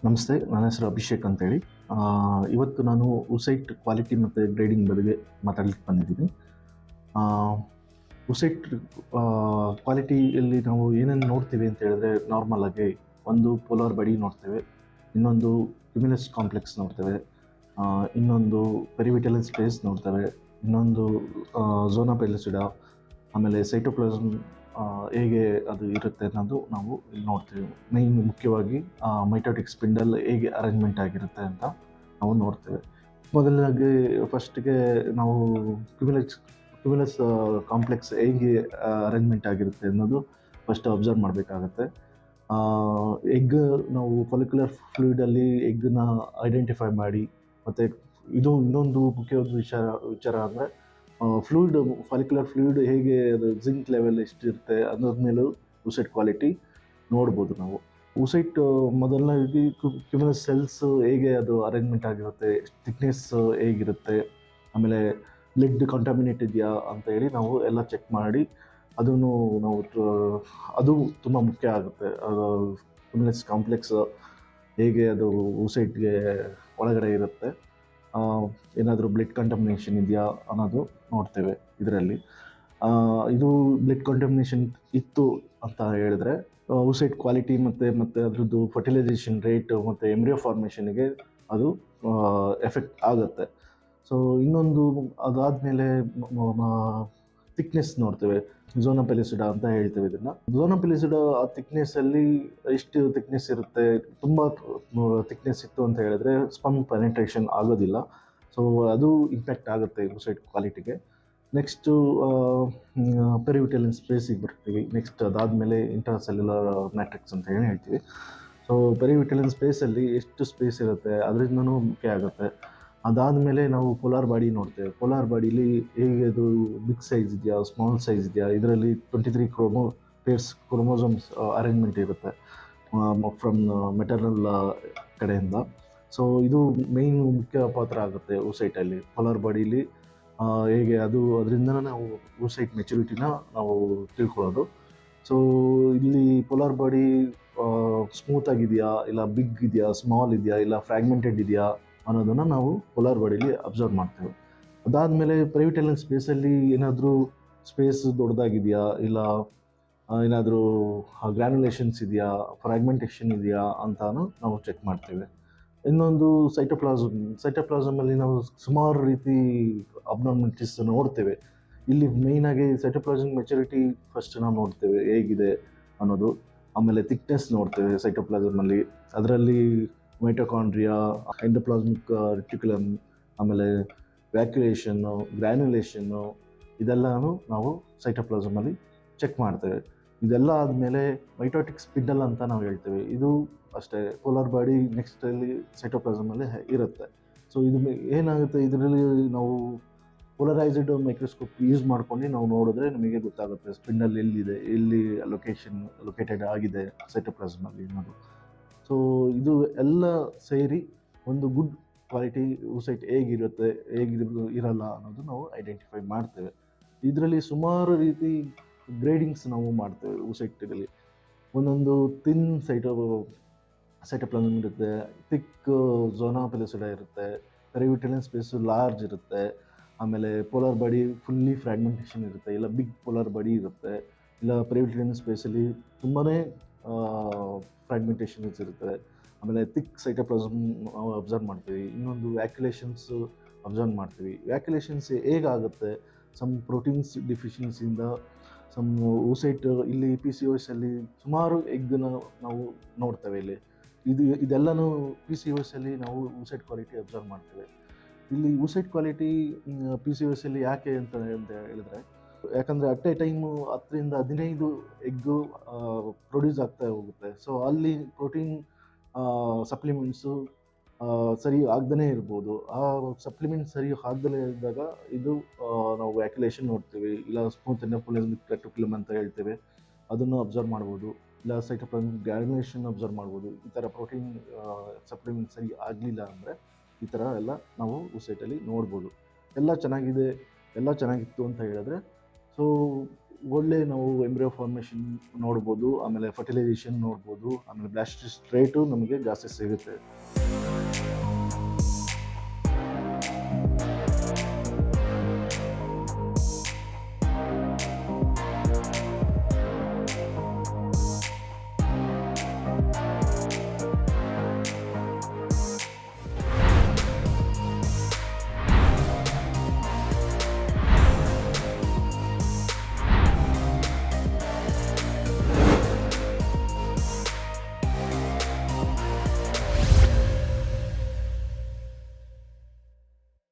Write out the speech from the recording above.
ನಮಸ್ತೆ, ನನ್ನ ಹೆಸರು ಅಭಿಷೇಕ್ ಅಂತೇಳಿ. ಇವತ್ತು ನಾನು ಊಸೈಟ್ ಕ್ವಾಲಿಟಿ ಮತ್ತು ಗ್ರೇಡಿಂಗ್ ಬಗ್ಗೆ ಮಾತಾಡ್ಲಿಕ್ಕೆ ಬಂದಿದ್ದೀನಿ. ಊಸೈಟ್ ಕ್ವಾಲಿಟಿಯಲ್ಲಿ ನಾವು ಏನೇನು ನೋಡ್ತೀವಿ ಅಂತ ಹೇಳಿದ್ರೆ, ನಾರ್ಮಲ್ ಆಗಿ ಒಂದು ಪೋಲಾರ್ ಬಡಿ ನೋಡ್ತೇವೆ, ಇನ್ನೊಂದು ಕ್ಯುಮಿಲಸ್ ಕಾಂಪ್ಲೆಕ್ಸ್ ನೋಡ್ತೇವೆ, ಇನ್ನೊಂದು ಪೆರಿವಿಟಲನ್ ಸ್ಪೇಸ್ ನೋಡ್ತೇವೆ, ಇನ್ನೊಂದು ಝೋನಾ ಪೆಲಿಸಿಡಾ, ಆಮೇಲೆ ಸೈಟೋಪ್ಲಾಸಮ್ ಹೇಗೆ ಅದು ಇರುತ್ತೆ ಅನ್ನೋದು ನಾವು ಇಲ್ಲಿ ನೋಡ್ತೀವಿ. ಮೇನ್ ಮುಖ್ಯವಾಗಿ ಮೈಟೋಟಿಕ್ ಸ್ಪಿಂಡಲ್ ಹೇಗೆ ಅರೇಂಜ್ಮೆಂಟ್ ಆಗಿರುತ್ತೆ ಅಂತ ನಾವು ನೋಡ್ತೇವೆ. ಮೊದಲನಾಗಿ ಫಸ್ಟ್ಗೆ ನಾವು ಕ್ಯುಮಿಲಸ್ ಕಾಂಪ್ಲೆಕ್ಸ್ ಹೇಗೆ ಅರೇಂಜ್ಮೆಂಟ್ ಆಗಿರುತ್ತೆ ಅನ್ನೋದು ಫಸ್ಟ್ ಅಬ್ಸರ್ವ್ ಮಾಡಬೇಕಾಗತ್ತೆ. ಎಗ್ ನಾವು ಫಾಲಿಕ್ಯುಲರ್ ಫ್ಲೂಯಿಡಲ್ಲಿ ಎಗ್ನ ಐಡೆಂಟಿಫೈ ಮಾಡಿ, ಮತ್ತು ಇದು ಇನ್ನೊಂದು ಮುಖ್ಯವಾದ ವಿಚಾರ ಅಂದರೆ ಫ್ಲೂಯಿಡ್, ಫಾಲಿಕ್ಯುಲರ್ ಫ್ಲೂಯಿಡ್ ಹೇಗೆ ಅದು ಜಿಂಕ್ ಲೆವೆಲ್ ಎಷ್ಟಿರುತ್ತೆ ಅನ್ನೋದ್ರ ಮೇಲೂ ಊಸೈಟ್ ಕ್ವಾಲಿಟಿ ನೋಡ್ಬೋದು ನಾವು. ಊಸೈಟ್ ಮೊದಲನೇದಾಗಿ ಕ್ಯುಮಿಲಸ್ ಸೆಲ್ಸ್ ಹೇಗೆ ಅದು ಅರೇಂಜ್ಮೆಂಟ್ ಆಗಿರುತ್ತೆ, ಥಿಕ್ನೆಸ್ ಹೇಗಿರುತ್ತೆ, ಆಮೇಲೆ ಲಿಡ್ ಕಂಟಾಮಿನೇಟ್ ಇದೆಯಾ ಅಂತ ಹೇಳಿ ನಾವು ಎಲ್ಲ ಚೆಕ್ ಮಾಡಿ ಅದನ್ನು ನಾವು ಅದು ತುಂಬ ಮುಖ್ಯ ಆಗುತ್ತೆ. ಕ್ಯುಮಿಲಸ್ ಕಾಂಪ್ಲೆಕ್ಸ್ ಹೇಗೆ ಅದು ಊಸೈಟ್ಗೆ ಒಳಗಡೆ ಇರುತ್ತೆ, ಏನಾದರೂ ಬ್ಲಡ್ ಕಂಟಾಮಿನೇಷನ್ ಇದೆಯಾ ಅನ್ನೋದು ನೋಡ್ತೇವೆ ಇದರಲ್ಲಿ. ಇದು ಬ್ಲಡ್ ಕಂಟಾಮಿನೇಷನ್ ಇತ್ತು ಅಂತ ಹೇಳಿದ್ರೆ ಊಸೈಟ್ ಕ್ವಾಲಿಟಿ ಮತ್ತು ಅದ್ರದ್ದು ಫರ್ಟಿಲೈಸೇಷನ್ ರೇಟ್ ಮತ್ತು ಎಂಬ್ರಿಯೋ ಫಾರ್ಮೇಷನ್ಗೆ ಅದು ಎಫೆಕ್ಟ್ ಆಗುತ್ತೆ. ಸೊ ಇನ್ನೊಂದು ಅದಾದಮೇಲೆ ಥಿಕ್ನೆಸ್ ನೋಡ್ತೇವೆ. ಝೋನಾ ಪೆಲಿಸಿಡಾ ಅಂತ ಹೇಳ್ತೇವೆ ಇದನ್ನು. ಝೋನಾ ಪೆಲಿಸಿಡಾ ಆ ಥಿಕ್ನೆಸ್ಸಲ್ಲಿ ಎಷ್ಟು ಥಿಕ್ನೆಸ್ ಇರುತ್ತೆ, ತುಂಬ ಥಿಕ್ನೆಸ್ ಇತ್ತು ಅಂತ ಹೇಳಿದ್ರೆ ಸ್ಪಮ್ ಪೆನೆಟ್ರೇಷನ್ ಆಗೋದಿಲ್ಲ. ಸೊ ಅದು ಇಂಪ್ಯಾಕ್ಟ್ ಆಗುತ್ತೆ ಊಸೈಟ್ ಕ್ವಾಲಿಟಿಗೆ. ನೆಕ್ಸ್ಟು ಪೆರಿವಿಟಲಿನ್ ಸ್ಪೇಸಿಗೆ ಬರ್ತೀವಿ. ನೆಕ್ಸ್ಟ್ ಅದಾದಮೇಲೆ ಇಂಟ್ರಾಸೆಲ್ಯುಲರ್ ಮ್ಯಾಟ್ರಿಕ್ಸ್ ಅಂತ ಹೇಳಿ ಹೇಳ್ತೀವಿ. ಸೊ ಪೆರಿವಿಟಲಿನ್ ಸ್ಪೇಸಲ್ಲಿ ಎಷ್ಟು ಸ್ಪೇಸ್ ಇರುತ್ತೆ ಅದರಿಂದನೂ ಮುಖ್ಯ ಆಗುತ್ತೆ. ಅದಾದಮೇಲೆ ನಾವು ಪೋಲಾರ್ ಬಾಡಿ ನೋಡ್ತೇವೆ. ಪೋಲಾರ್ ಬಾಡೀಲಿ ಹೇಗೆ ಅದು ಬಿಗ್ ಸೈಜ್ ಇದೆಯಾ, ಸ್ಮಾಲ್ ಸೈಜ್ ಇದೆಯಾ, ಇದರಲ್ಲಿ 23 ಪೇರ್ಸ್ ಕ್ರೋಮೋಸೋಮ್ಸ್ ಅರೇಂಜ್ಮೆಂಟ್ ಇರುತ್ತೆ ಫ್ರಮ್ ಮೆಟರ್ನಲ್ ಕಡೆಯಿಂದ. ಸೊ ಇದು ಮೇಯ್ನ್ ಮುಖ್ಯ ಪಾತ್ರ ಆಗುತ್ತೆ ಊಸೈಟಲ್ಲಿ. ಪೋಲಾರ್ ಬಾಡೀಲಿ ಹೇಗೆ ಅದರಿಂದನೇ ನಾವು ಊಸೈಟ್ ಮೆಚುರಿಟಿನ ನಾವು ತಿಳ್ಕೊಳ್ಳೋದು. ಸೊ ಇಲ್ಲಿ ಪೋಲಾರ್ ಬಾಡಿ ಸ್ಮೂತ್ ಆಗಿದೆಯಾ, ಇಲ್ಲ ಬಿಗ್ ಇದೆಯಾ, ಸ್ಮಾಲ್ ಇದೆಯಾ, ಇಲ್ಲ ಫ್ರ್ಯಾಗ್ಮೆಂಟೆಡ್ ಇದೆಯಾ ಅನ್ನೋದನ್ನು ನಾವು ಪೋಲಾರ್ ಬಾಡಿಲಿ ಅಬ್ಸರ್ವ್ ಮಾಡ್ತೇವೆ. ಅದಾದಮೇಲೆ ಪೆರಿವಿಟಲಿನ್ ಸ್ಪೇಸಲ್ಲಿ ಏನಾದರೂ ಸ್ಪೇಸ್ ದೊಡ್ಡದಾಗಿದೆಯಾ, ಇಲ್ಲ ಏನಾದರೂ ಗ್ರ್ಯಾನ್ಯುಲೇಷನ್ಸ್ ಇದೆಯಾ, ಫ್ರ್ಯಾಗ್ಮೆಂಟೇಷನ್ ಇದೆಯಾ ಅಂತಾನು ನಾವು ಚೆಕ್ ಮಾಡ್ತೇವೆ. ಇನ್ನೊಂದು ಸೈಟೋಪ್ಲಾಸಮಲ್ಲಿ ನಾವು ಸುಮಾರು ರೀತಿ ಅಬ್ನಾರ್ಮಲಿಟೀಸ್ ನೋಡ್ತೇವೆ. ಇಲ್ಲಿ ಮೇಯ್ನಾಗಿ ಸೈಟೋಪ್ಲಾಸಮ್ ಮೆಚುರಿಟಿ ಫಸ್ಟ್ ನಾವು ನೋಡ್ತೇವೆ ಹೇಗಿದೆ ಅನ್ನೋದು. ಆಮೇಲೆ ಥಿಕ್ನೆಸ್ ನೋಡ್ತೇವೆ ಸೈಟೋಪ್ಲಾಸಮಲ್ಲಿ. ಅದರಲ್ಲಿ ಮೈಟೋಕಾಂಡ್ರಿಯಾ, ಎಂಡೋಪ್ಲಾಸ್ಮಿಕ್ ರೆಟಿಕ್ಯುಲಮ್, ಆಮೇಲೆ ವ್ಯಾಕ್ಯುಲೇಷನ್ನು, ಗ್ರ್ಯಾನ್ಯುಲೇಷನ್ನು, ಇದೆಲ್ಲನೂ ನಾವು ಸೈಟೋಪ್ಲಾಸಮಲ್ಲಿ ಚೆಕ್ ಮಾಡ್ತೇವೆ. ಇದೆಲ್ಲ ಆದಮೇಲೆ ಮೈಟೋಟಿಕ್ ಸ್ಪಿಂಡಲ್ ಅಂತ ನಾವು ಹೇಳ್ತೇವೆ. ಇದು ಅಷ್ಟೇ ಪೋಲಾರ್ ಬಾಡಿ ನೆಕ್ಸ್ಟಲ್ಲಿ ಸೈಟೋಪ್ಲಾಸಮಲ್ಲಿ ಇರುತ್ತೆ. ಸೊ ಇದು ಏನಾಗುತ್ತೆ, ಇದರಲ್ಲಿ ನಾವು ಪೋಲರೈಸ್ಡ್ ಮೈಕ್ರೋಸ್ಕೋಪ್ ಯೂಸ್ ಮಾಡ್ಕೊಂಡು ನಾವು ನೋಡಿದ್ರೆ ನಮಗೆ ಗೊತ್ತಾಗುತ್ತೆ ಸ್ಪಿಂಡಲ್ ಎಲ್ಲಿದೆ, ಎಲ್ಲಿ ಲೊಕೇಟೆಡ್ ಆಗಿದೆ ಸೈಟೋಪ್ಲಾಸಮಲ್ಲಿ ಅನ್ನೋದು. ಸೊ ಇದು ಎಲ್ಲ ಸೇರಿ ಒಂದು ಗುಡ್ ಕ್ವಾಲಿಟಿ ಊಸೈಟ್ ಹೇಗಿರುತ್ತೆ, ಇರಲ್ಲ ಅನ್ನೋದು ನಾವು ಐಡೆಂಟಿಫೈ ಮಾಡ್ತೇವೆ. ಇದರಲ್ಲಿ ಸುಮಾರು ರೀತಿ ಗ್ರೇಡಿಂಗ್ಸ್ ನಾವು ಮಾಡ್ತೇವೆ ಊಸೈಟಲ್ಲಿ. ಒಂದೊಂದು ಥಿನ್ ಸೈಟೋಪ್ಲಾಸಮ್ ಇರುತ್ತೆ, ಥಿಕ್ ಝೋನಾ ಪೆಲಿಸಿಡಾ ಇರುತ್ತೆ, ಪೆರಿವಿಟಲಿನ್ ಸ್ಪೇಸು ಲಾರ್ಜ್ ಇರುತ್ತೆ, ಆಮೇಲೆ ಪೋಲಾರ್ ಬಾಡಿ ಫುಲ್ಲಿ ಫ್ರ್ಯಾಗ್ಮೆಂಟೇಷನ್ ಇರುತ್ತೆ, ಇಲ್ಲ ಬಿಗ್ ಪೋಲಾರ್ ಬಾಡಿ ಇರುತ್ತೆ, ಇಲ್ಲ ಪೆರಿವಿಟಲಿನ್ ಸ್ಪೇಸಲ್ಲಿ ತುಂಬಾ ಫ್ರ್ಯಾಗ್ಮೆಂಟೇಷನ್ಸ್ ಇರುತ್ತೆ. ಆಮೇಲೆ ಥಿಕ್ ಸೈಟೋಪ್ಲಾಸಮ್ ನಾವು ಅಬ್ಸರ್ವ್ ಮಾಡ್ತೀವಿ. ಇನ್ನೊಂದು ವ್ಯಾಕ್ಯುಲೇಷನ್ಸ್ ಅಬ್ಸರ್ವ್ ಮಾಡ್ತೀವಿ. ವ್ಯಾಕ್ಯುಲೇಷನ್ಸ್ ಹೇಗಾಗುತ್ತೆ, ಸಮ್ ಪ್ರೋಟೀನ್ಸ್ ಡಿಫಿಷಿಯನ್ಸಿಯಿಂದ ಸಮ್ ಊಸೈಟ್ ಇಲ್ಲಿ PCOS ಅಲ್ಲಿ ಸುಮಾರು ಎಗ್ನ ನಾವು ನೋಡ್ತೇವೆ. ಇಲ್ಲಿ ಇದೆಲ್ಲನೂ PCOS ಅಲ್ಲಿ ನಾವು ಊಸೈಟ್ ಕ್ವಾಲಿಟಿ ಅಬ್ಸರ್ವ್ ಮಾಡ್ತೇವೆ. ಇಲ್ಲಿ ಊಸೈಟ್ ಕ್ವಾಲಿಟಿ PCOS ಅಲ್ಲಿ ಯಾಕೆ ಅಂತ ಹೇಳಿದ್ರೆ, ಯಾಕಂದರೆ ಅಟ್ ಎ ಟೈಮು 10 ರಿಂದ 15 ಎಗ್ಗು ಪ್ರೊಡ್ಯೂಸ್ ಆಗ್ತಾ ಹೋಗುತ್ತೆ. ಸೊ ಅಲ್ಲಿ ಪ್ರೋಟೀನ್ ಸಪ್ಲಿಮೆಂಟ್ಸು ಸರಿ ಆಗದೇ ಇರ್ಬೋದು. ಆ ಸಪ್ಲಿಮೆಂಟ್ ಸರಿ ಆಗದೇ ಇದ್ದಾಗ ಇದು ನಾವು ವ್ಯಾಕ್ಯುಲೇಷನ್ ನೋಡ್ತೀವಿ, ಇಲ್ಲ ಸ್ಮೂತ್ ಎಂಡೋಪ್ಲಾಸ್ಮಿಕ್ ರೆಟಿಕ್ಯುಲಮ್ ಅಂತ ಹೇಳ್ತೇವೆ, ಅದನ್ನು ಅಬ್ಸರ್ವ್ ಮಾಡ್ಬೋದು, ಇಲ್ಲ ಸೈಟೋಪ್ಲಾಸ್ಮಿಕ್ ಗ್ರ್ಯಾನ್ಯುಲೇಷನ್ ಅಬ್ಸರ್ವ್ ಮಾಡ್ಬೋದು. ಈ ಥರ ಪ್ರೋಟೀನ್ ಸಪ್ಲಿಮೆಂಟ್ ಸರಿ ಆಗಲಿಲ್ಲ ಅಂದರೆ ಈ ಥರ ಎಲ್ಲ ನಾವು ಊಸೈಟಲ್ಲಿ ನೋಡ್ಬೋದು. ಎಲ್ಲ ಚೆನ್ನಾಗಿತ್ತು ಅಂತ ಹೇಳಿದ್ರೆ, ಸೊ ಒಳ್ಳೆ ನಾವು ಎಂಬ್ರಿಯೋ ಫಾರ್ಮೇಷನ್ ನೋಡ್ಬೋದು, ಆಮೇಲೆ ಫರ್ಟಿಲೈಸೇಷನ್ ನೋಡ್ಬೋದು, ಆಮೇಲೆ ಬ್ಲಾಸ್ಟಿಸ್ ರೇಟು ನಮಗೆ ಜಾಸ್ತಿ ಸಿಗುತ್ತೆ.